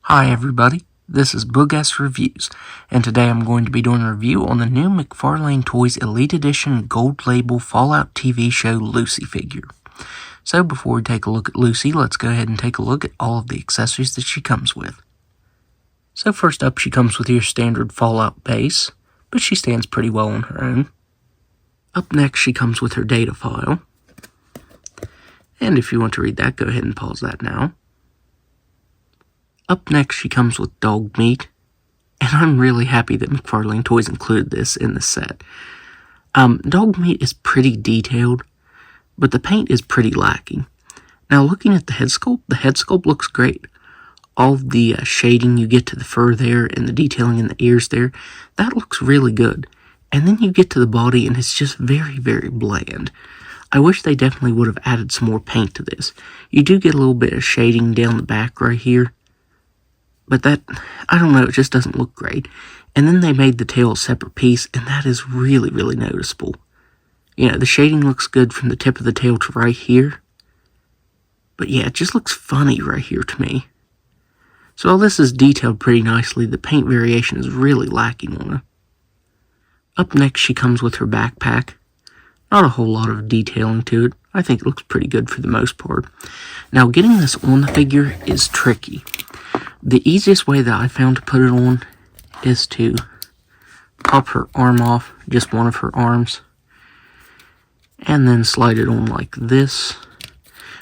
Hi everybody, this is Boogast Reviews, and today I'm going to be doing a review on the new McFarlane Toys Elite Edition Gold Label Fallout TV show Lucy figure. So before we take a look at Lucy, let's go ahead and take a look at all of the accessories that she comes with. So first up, she comes with your standard Fallout base, but she stands pretty well on her own. Up next, she comes with her data file, and if you want to read that, go ahead and pause that now. Up next, she comes with dog meat, and I'm really happy that McFarlane Toys included this in the set. Dog meat is pretty detailed, but the paint is pretty lacking. Now, looking at the head sculpt looks great. All of the shading you get to the fur there and the detailing in the ears there, that looks really good. And then you get to the body and it's just very, very bland. I wish they definitely would have added some more paint to this. You do get a little bit of shading down the back right here, but that, I don't know, it just doesn't look great. And then they made the tail a separate piece, and that is really, really noticeable. You know, the shading looks good from the tip of the tail to right here. But yeah, it just looks funny right here to me. So all this is detailed pretty nicely. The paint variation is really lacking on her. Up next, she comes with her backpack. Not a whole lot of detailing to it. I think it looks pretty good for the most part. Now, getting this on the figure is tricky. The easiest way that I found to put it on is to pop her arm off, just one of her arms, and then slide it on like this,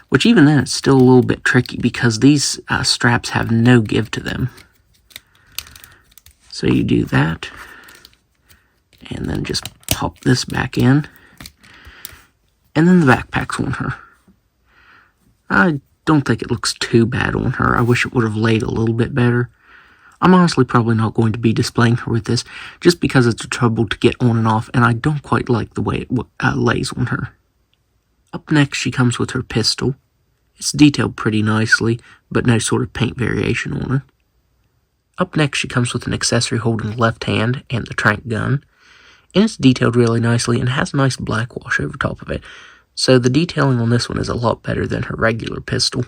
which even then it's still a little bit tricky because these straps have no give to them. So you do that, and then just pop this back in, and then the backpack's on her. I don't think it looks too bad on her. I wish it would have laid a little bit better. I'm honestly probably not going to be displaying her with this just because it's a trouble to get on and off, and I don't quite like the way it lays on her. Up next, she comes with her pistol. It's detailed pretty nicely, but no sort of paint variation on it. Up next, she comes with an accessory holding the left hand and the trank gun, and it's detailed really nicely and has a nice black wash over top of it. So the detailing on this one is a lot better than her regular pistol.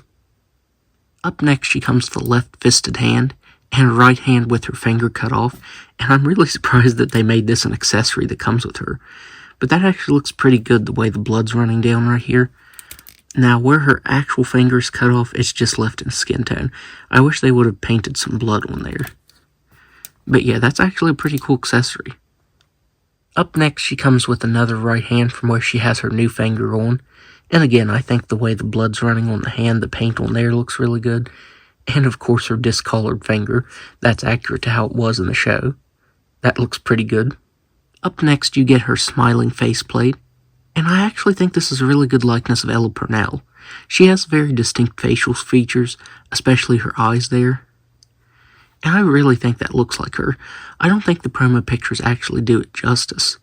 Up next, she comes with a left-fisted hand and a right hand with her finger cut off, and I'm really surprised that they made this an accessory that comes with her. But that actually looks pretty good the way the blood's running down right here. Now, where her actual finger's cut off, it's just left in skin tone. I wish they would have painted some blood on there. But yeah, that's actually a pretty cool accessory. Up next, she comes with another right hand from where she has her new finger on. And again, I think the way the blood's running on the hand, the paint on there looks really good. And of course, her discolored finger. That's accurate to how it was in the show. That looks pretty good. Up next, you get her smiling faceplate. And I actually think this is a really good likeness of Ella Purnell. She has very distinct facial features, especially her eyes there. And I really think that looks like her. I don't think the promo pictures actually do it justice.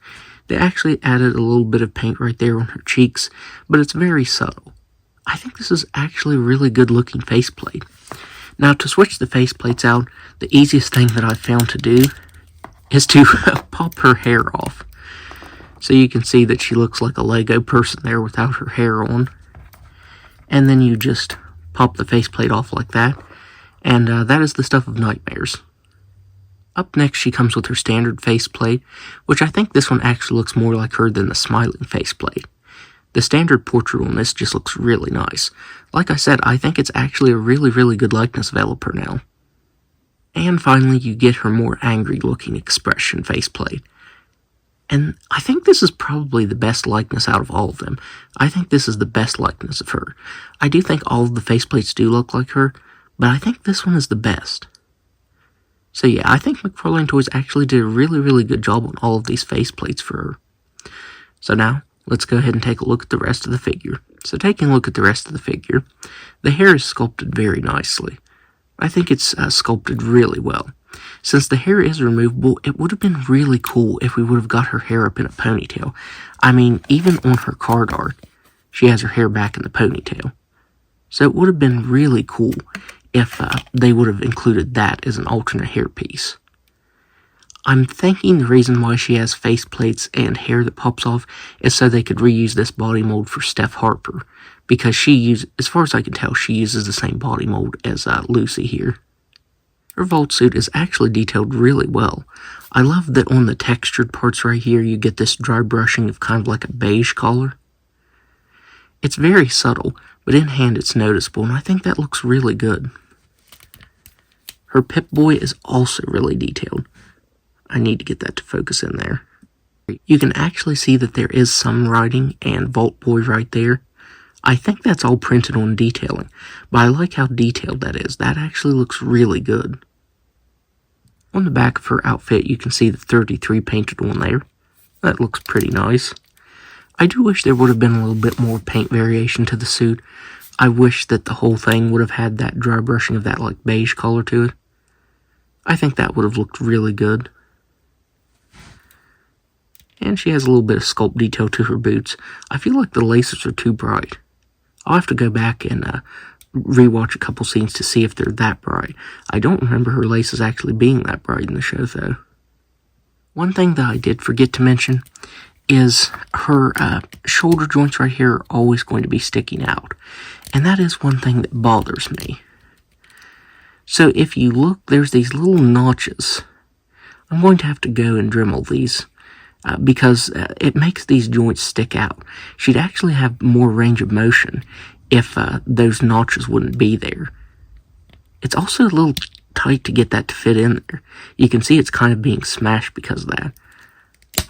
They actually added a little bit of paint right there on her cheeks, but it's very subtle. I think this is actually a really good looking faceplate. Now, to switch the faceplates out, the easiest thing that I've found to do is to pop her hair off. So you can see that she looks like a Lego person there without her hair on. And then you just pop the faceplate off like that. And that is the stuff of nightmares. Up next, she comes with her standard faceplate, which I think this one actually looks more like her than the smiling faceplate. The standard portrait on this just looks really nice. Like I said, I think it's actually a really, really good likeness of Ella Purnell. And finally, you get her more angry-looking expression faceplate. And I think this is probably the best likeness out of all of them. I think this is the best likeness of her. I do think all of the faceplates do look like her, but I think this one is the best. So yeah, I think McFarlane Toys actually did a really, really good job on all of these faceplates for her. So now, let's go ahead and take a look at the rest of the figure. So taking a look at the rest of the figure, the hair is sculpted very nicely. I think it's sculpted really well. Since the hair is removable, it would have been really cool if we would have got her hair up in a ponytail. I mean, even on her card art, she has her hair back in the ponytail. So it would have been really cool if they would have included that as an alternate hairpiece. I'm thinking the reason why she has faceplates and hair that pops off is so they could reuse this body mold for Steph Harper, because as far as I can tell, she uses the same body mold as Lucy here. Her vault suit is actually detailed really well. I love that on the textured parts right here, you get this dry brushing of kind of like a beige color. It's very subtle, but in hand it's noticeable, and I think that looks really good. Her Pip-Boy is also really detailed. I need to get that to focus in there. You can actually see that there is some writing and Vault Boy right there. I think that's all printed on detailing, but I like how detailed that is. That actually looks really good. On the back of her outfit, you can see the 33 painted on there. That looks pretty nice. I do wish there would have been a little bit more paint variation to the suit. I wish that the whole thing would have had that dry brushing of that like beige color to it. I think that would have looked really good. And she has a little bit of sculpt detail to her boots. I feel like the laces are too bright. I'll have to go back and rewatch a couple scenes to see if they're that bright. I don't remember her laces actually being that bright in the show, though. One thing that I did forget to mention is her shoulder joints right here are always going to be sticking out. And that is one thing that bothers me. So if you look, there's these little notches. I'm going to have to go and Dremel these. Because it makes these joints stick out. She'd actually have more range of motion if those notches wouldn't be there. It's also a little tight to get that to fit in there. You can see it's kind of being smashed because of that.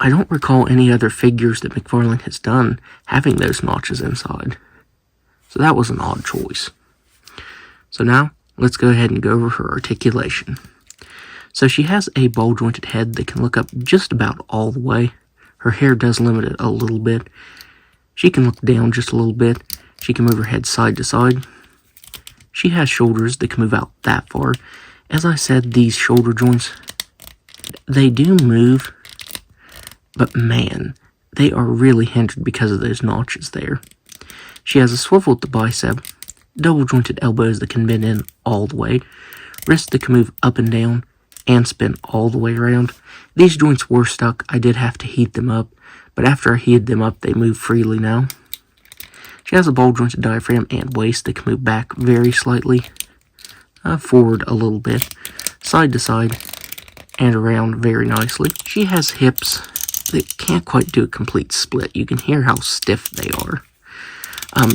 I don't recall any other figures that McFarlane has done having those notches inside. So that was an odd choice. So now, let's go ahead and go over her articulation. So she has a ball-jointed head that can look up just about all the way. Her hair does limit it a little bit. She can look down just a little bit. She can move her head side to side. She has shoulders that can move out that far. As I said, these shoulder joints, they do move, but man, they are really hindered because of those notches there. She has a swivel at the bicep, double-jointed elbows that can bend in all the way, wrists that can move up and down, and spin all the way around. These joints were stuck. I did have to heat them up, but after I heated them up, they move freely now. She has a ball-jointed diaphragm and waist that can move back very slightly, forward a little bit, side to side, and around very nicely. She has hips that can't quite do a complete split. You can hear how stiff they are.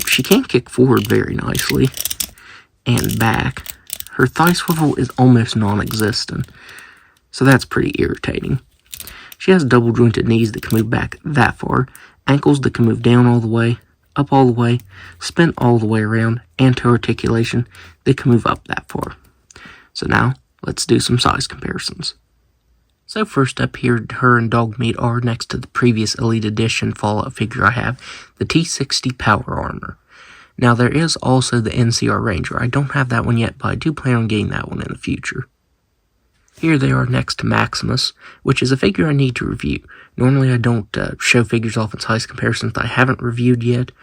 She can kick forward very nicely, and back. Her thigh swivel is almost non-existent, so that's pretty irritating. She has double-jointed knees that can move back that far, ankles that can move down all the way, up all the way, spin all the way around, and to articulation, they can move up that far. So now, let's do some size comparisons. So first up here, her and Dogmeat are next to the previous Elite Edition Fallout figure I have, the T60 Power Armor. Now, there is also the NCR Ranger. I don't have that one yet, but I do plan on getting that one in the future. Here they are next to Maximus, which is a figure I need to review. Normally, I don't show figures off in size comparisons that I haven't reviewed yet,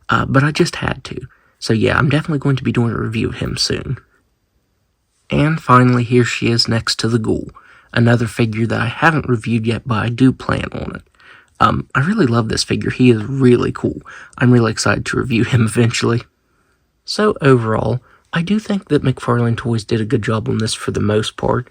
but I just had to. So yeah, I'm definitely going to be doing a review of him soon. And finally, here she is next to the Ghoul, another figure that I haven't reviewed yet, but I do plan on it. I really love this figure. He is really cool. I'm really excited to review him eventually. So overall, I do think that McFarlane Toys did a good job on this for the most part.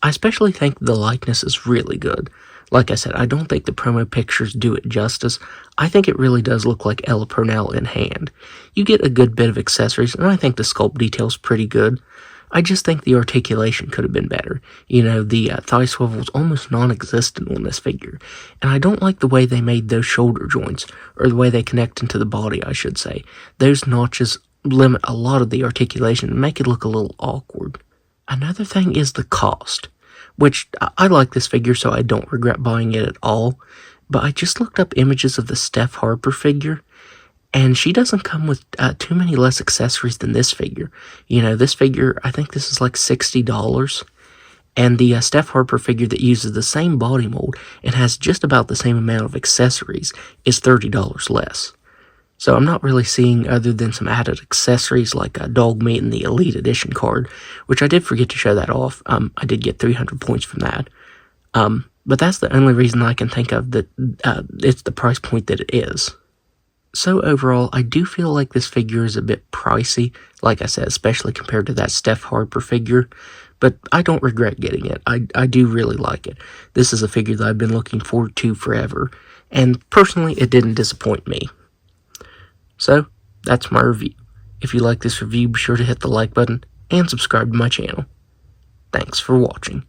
I especially think the likeness is really good. Like I said, I don't think the promo pictures do it justice. I think it really does look like Ella Purnell in hand. You get a good bit of accessories, and I think the sculpt detail's pretty good. I just think the articulation could have been better. You know, the thigh swivel is almost non-existent on this figure. And I don't like the way they made those shoulder joints, or the way they connect into the body, I should say. Those notches limit a lot of the articulation and make it look a little awkward. Another thing is the cost, which I like this figure, so I don't regret buying it at all. But I just looked up images of the Steph Harper figure, and she doesn't come with too many less accessories than this figure. You know, this figure, I think this is like $60. And the Steph Harper figure that uses the same body mold and has just about the same amount of accessories is $30 less. So I'm not really seeing, other than some added accessories like Dogmeat and the Elite Edition card, which I did forget to show that off. I did get 300 points from that. But that's the only reason I can think of that it's the price point that it is. So overall, I do feel like this figure is a bit pricey, like I said, especially compared to that Steph Harper figure. but I don't regret getting it. I do really like it. This is a figure that I've been looking forward to forever, and personally, it didn't disappoint me. So, that's my review. If you like this review, be sure to hit the like button and subscribe to my channel. Thanks for watching.